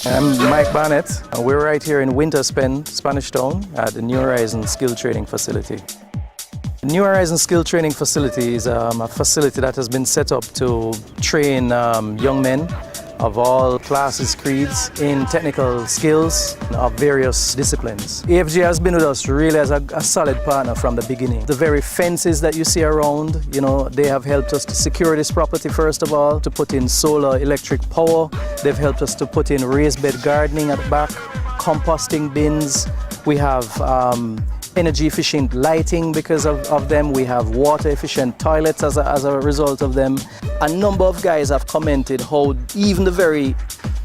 I'm Mike Barnett. We're right here in Winterspen, Spanish Town, at the New Horizons Skill Training Facility. The New Horizons Skill Training Facility is a facility that has been set up to train young men of all classes, creeds, in technical skills of various disciplines. AFJ has been with us really as a solid partner from the beginning. The very fences that you see around, they have helped us to secure this property first of all, to put in solar electric power. They've helped us to put in raised bed gardening at the back, composting bins. We have energy efficient lighting because of them. We have water efficient toilets as a result of them. A number of guys have commented how even the very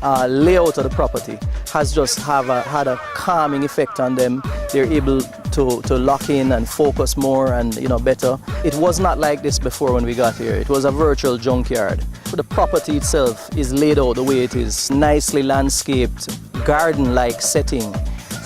layout of the property has just had a calming effect on them. They're able to lock in and focus more and better. It was not like this before when we got here. It was a virtual junkyard. The property itself is laid out the way it is, nicely landscaped, garden-like setting,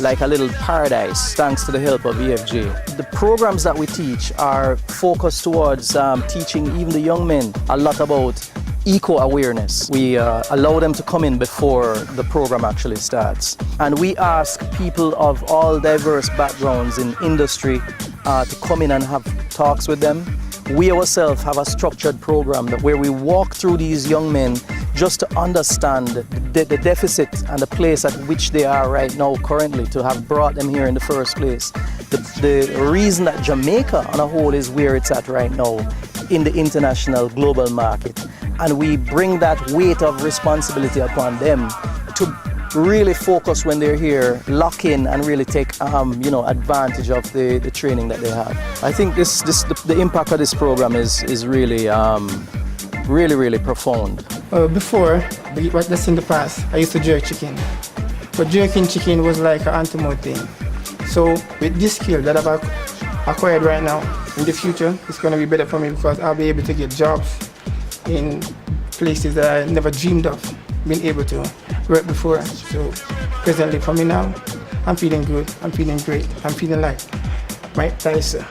like a little paradise, thanks to the help of EFJ. The programs that we teach are focused towards teaching even the young men a lot about eco-awareness. We allow them to come in before the program actually starts. And we ask people of all diverse backgrounds in industry to come in and have talks with them. We ourselves have a structured program where we walk through these young men just to understand the deficit and the place at which they are right now currently, to have brought them here in the first place. The reason that Jamaica on a whole is where it's at right now in the international global market. And we bring that weight of responsibility upon them to really focus when they're here, lock in and really take advantage of the training that they have. I think the impact of this program is really really profound. Before, that's in the past, I used to jerk chicken. But jerking chicken was like an anti-mode thing. So with this skill that I've acquired right now, in the future, it's going to be better for me because I'll be able to get jobs in places that I never dreamed of being able to work before. So presently for me now, I'm feeling good, I'm feeling great, I'm feeling like Mike Tyson.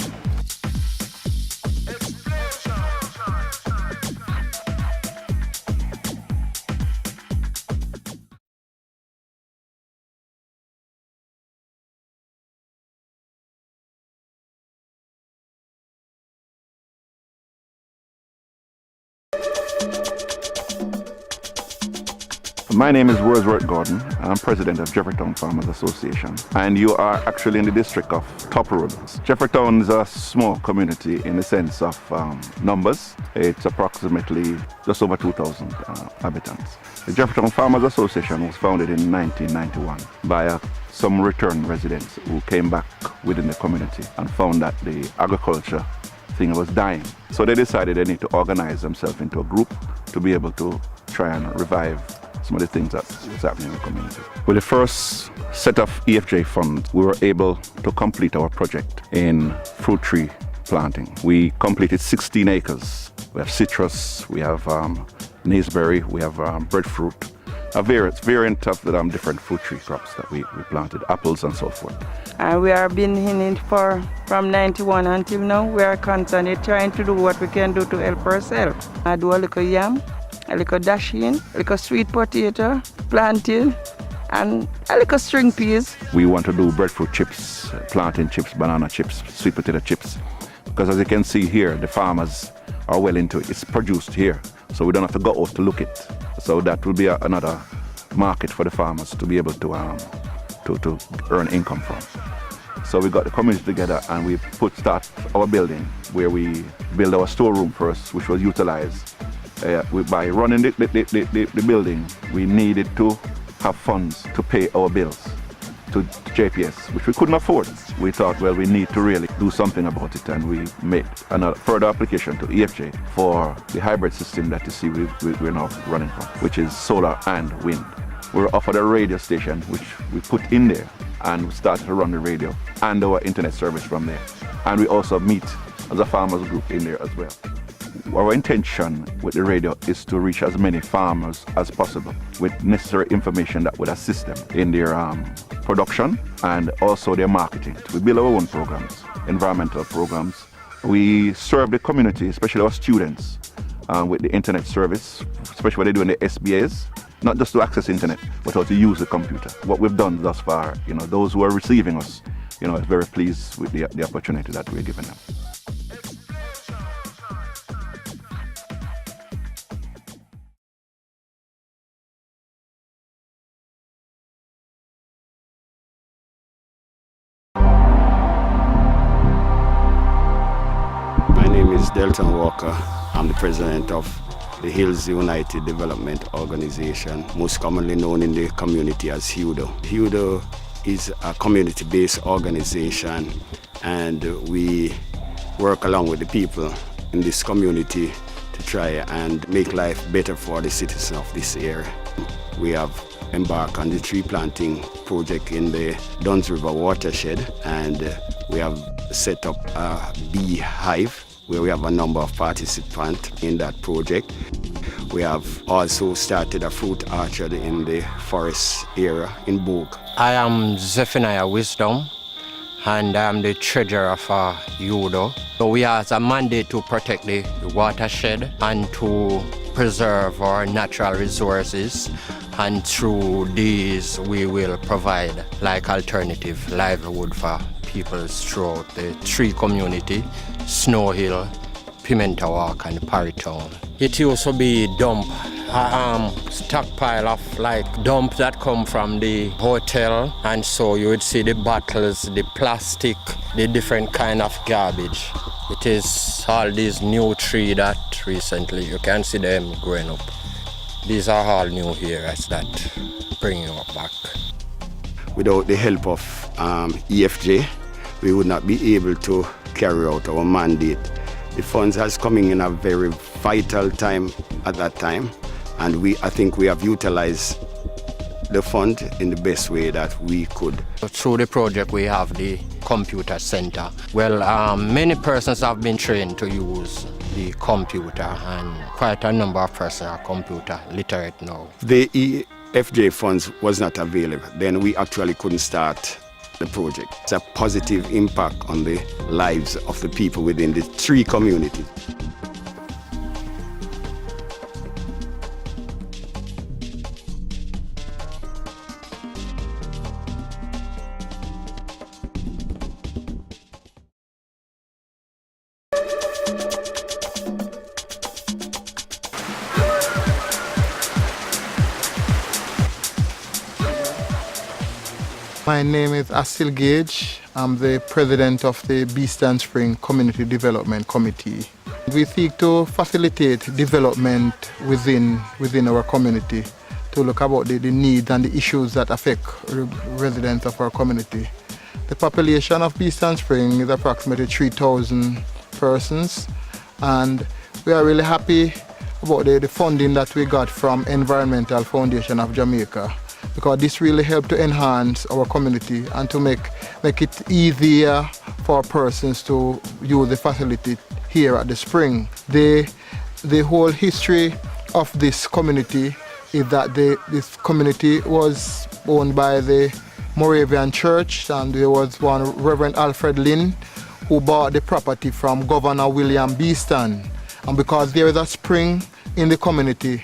My name is Wordsworth Gordon. I'm president of Jeffertown Farmers Association, and you are actually in the district of Top Road. Jeffertown is a small community in the sense of numbers. It's approximately just over 2,000 inhabitants. The Jeffertown Farmers Association was founded in 1991 by some returned residents who came back within the community and found that the agriculture thing was dying. So they decided they need to organize themselves into a group to be able to try and revive some of the things that was happening in the community. With the first set of EFJ funds, we were able to complete our project in fruit tree planting. We completed 16 acres. We have citrus, we have naseberry, we have breadfruit, a variant of the different fruit tree crops that we planted, apples and so forth. We have been in it from 91 until now. We are constantly trying to do what we can do to help ourselves. I do a little yam, a little dashing, a little sweet potato, plantain, and a little string peas. We want to do breadfruit chips, plantain chips, banana chips, sweet potato chips. Because as you can see here, the farmers are well into it. It's produced here, so we don't have to go out to look it. So that will be another market for the farmers to be able to earn income from. So we got the community together and we start our building, where we build our storeroom first, which was utilized. By running the building, we needed to have funds to pay our bills to JPS, which we couldn't afford. We thought, well, we need to really do something about it, and we made a further application to EFJ for the hybrid system that you see we're now running from, which is solar and wind. We were offered a radio station, which we put in there, and we started to run the radio and our internet service from there. And we also meet as a farmers group in there as well. Our intention with the radio is to reach as many farmers as possible with necessary information that would assist them in their production and also their marketing. We build our own programs, environmental programs. We serve the community, especially our students, with the internet service, especially when they're doing the SBAs, not just to access internet, but also to use the computer. What we've done thus far, those who are receiving us, is very pleased with the opportunity that we're giving them. My name is Delton Walker. I'm the president of the Hills United Development Organization, most commonly known in the community as HUDO. HUDO is a community-based organization, and we work along with the people in this community to try and make life better for the citizens of this area. We have embarked on the tree planting project in the Duns River watershed, and we have set up a beehive where we have a number of participants in that project. We have also started a fruit orchard in the forest area in Boog. I am Zephaniah Wisdom, and I'm the treasurer of HUDO. So we have a mandate to protect the watershed and to preserve our natural resources, and through these we will provide like alternative livelihood for people throughout the tree community, Snow Hill, Pimenta Walk and Parry Town. It used to be dump, stockpile of like dump that come from the hotel, and so you would see the bottles, the plastic, the different kind of garbage. It is all these new trees that recently you can see them growing up. These are all new areas that bring you back. Without the help of EFJ, we would not be able to carry out our mandate. The funds has coming in a very vital time at that time, and I think we have utilized the fund in the best way that we could. Through the project we have the computer center. Well, many persons have been trained to use the computer, and quite a number of persons are computer literate now. The EFJ funds was not available, then we actually couldn't start the project. It's a positive impact on the lives of the people within the tree community. My name is Asil Gage. I'm the president of the Beeston Spring Community Development Committee. We seek to facilitate development within our community, to look about the needs and the issues that affect residents of our community. The population of Beeston Spring is approximately 3,000 persons, and we are really happy about the funding that we got from Environmental Foundation of Jamaica, because this really helped to enhance our community and to make it easier for persons to use the facility here at the spring. The whole history of this community is that this community was owned by the Moravian Church, and there was one Reverend Alfred Lynn who bought the property from Governor William Beeston. And because there is a spring in the community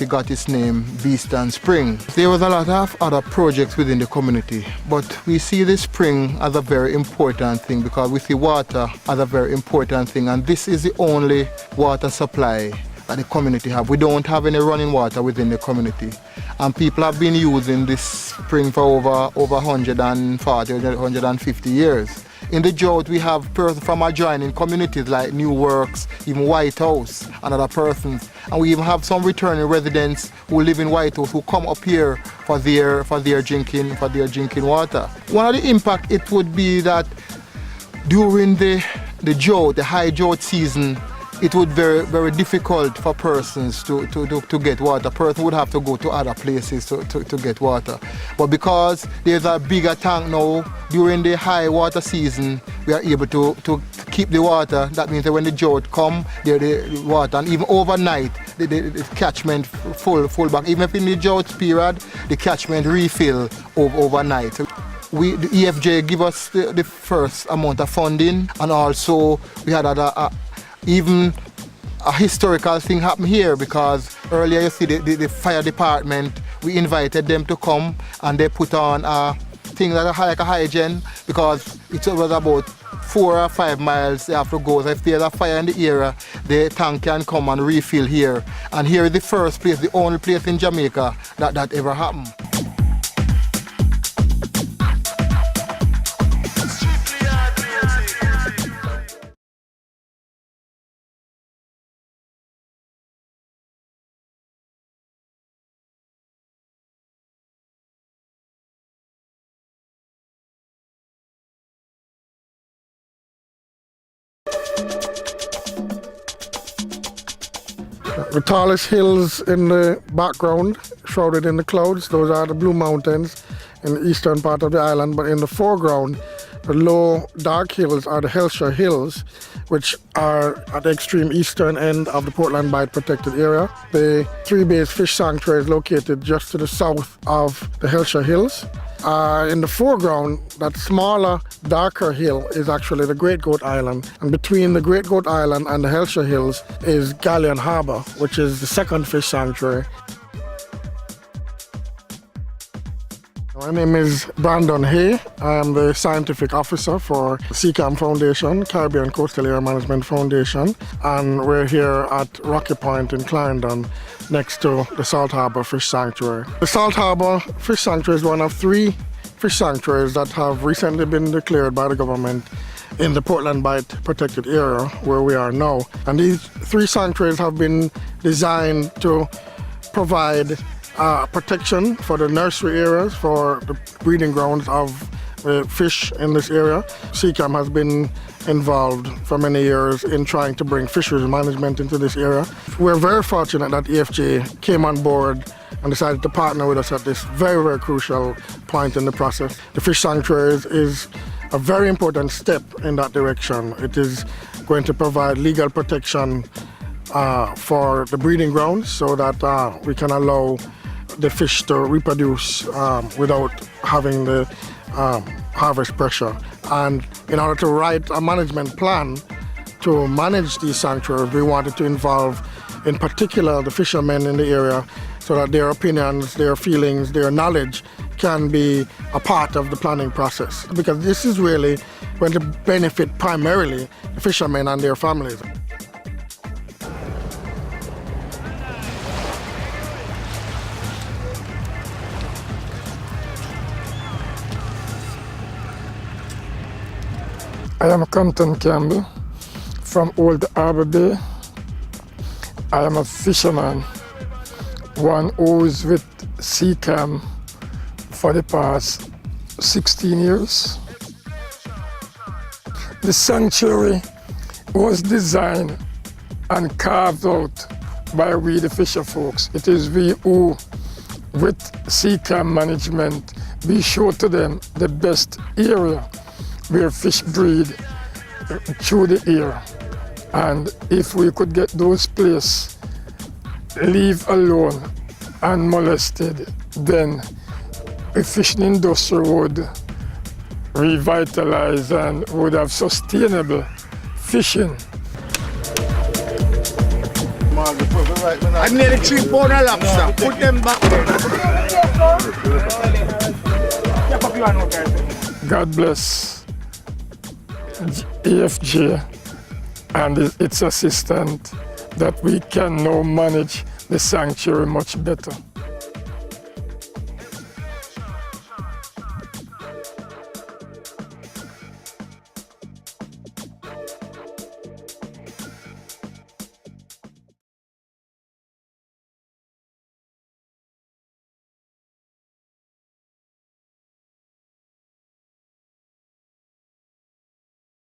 got its name Beeston Spring. There was a lot of other projects within the community, but we see the spring as a very important thing because we see water as a very important thing, and this is the only water supply that the community have. We don't have any running water within the community, and people have been using this spring for over 140, 150 years. In the drought, we have persons from adjoining communities like New Works, even White House, and other persons. And we even have some returning residents who live in White House who come up here for their drinking water. One of the impact it would be that during the drought, the high drought season, it would be very, very difficult for persons to get water. Persons would have to go to other places to get water. But because there's a bigger tank now, during the high water season, we are able to keep the water. That means that when the drought comes, the water, and even overnight, the catchment full back. Even if in the drought period, the catchment refill overnight. The EFJ give us the first amount of funding, and also we had even a historical thing happened here, because earlier you see the fire department, we invited them to come and they put on a thing like a hygiene, because it was about 4 or 5 miles they have to go. So if there's a fire in the area, the tank can come and refill here. And here is the first place, the only place in Jamaica that ever happened. The tallest hills in the background, shrouded in the clouds, those are the Blue Mountains in the eastern part of the island. But in the foreground, the low, dark hills are the Hellshire Hills, which are at the extreme eastern end of the Portland Bight protected area. The 3-base fish sanctuary is located just to the south of the Hellshire Hills. In the foreground, that smaller, darker hill is actually the Great Goat Island. And between the Great Goat Island and the Hellshire Hills is Galleon Harbour, which is the second fish sanctuary. My name is Brandon Hay. I am the scientific officer for CCAM Foundation, Caribbean Coastal Area Management Foundation, and we're here at Rocky Point in Clarendon, next to the Salt Harbour Fish Sanctuary. The Salt Harbour Fish Sanctuary is one of 3 fish sanctuaries that have recently been declared by the government in the Portland Bight protected area where we are now. And these 3 sanctuaries have been designed to provide protection for the nursery areas, for the breeding grounds of fish in this area. CCAM has been involved for many years in trying to bring fisheries management into this area. We're very fortunate that EFJ came on board and decided to partner with us at this very, very crucial point in the process. The fish sanctuaries is a very important step in that direction. It is going to provide legal protection for the breeding grounds so that we can allow the fish to reproduce without having the harvest pressure. And in order to write a management plan to manage these sanctuaries, we wanted to involve in particular the fishermen in the area so that their opinions, their feelings, their knowledge can be a part of the planning process. Because this is really going to benefit primarily the fishermen and their families. I am Compton Campbell from Old Harbour Bay. I am a fisherman, one who is with CCAM for the past 16 years. The sanctuary was designed and carved out by we the fisher folks. It is we who, with CCAM management, we show to them the best area where fish breed through the year. And if we could get those places leave alone and molested, then the fishing industry would revitalize and would have sustainable fishing. I nearly 3 pounds of lobster. Put them back there. God bless EFJ and its assistant that we can now manage the sanctuary much better.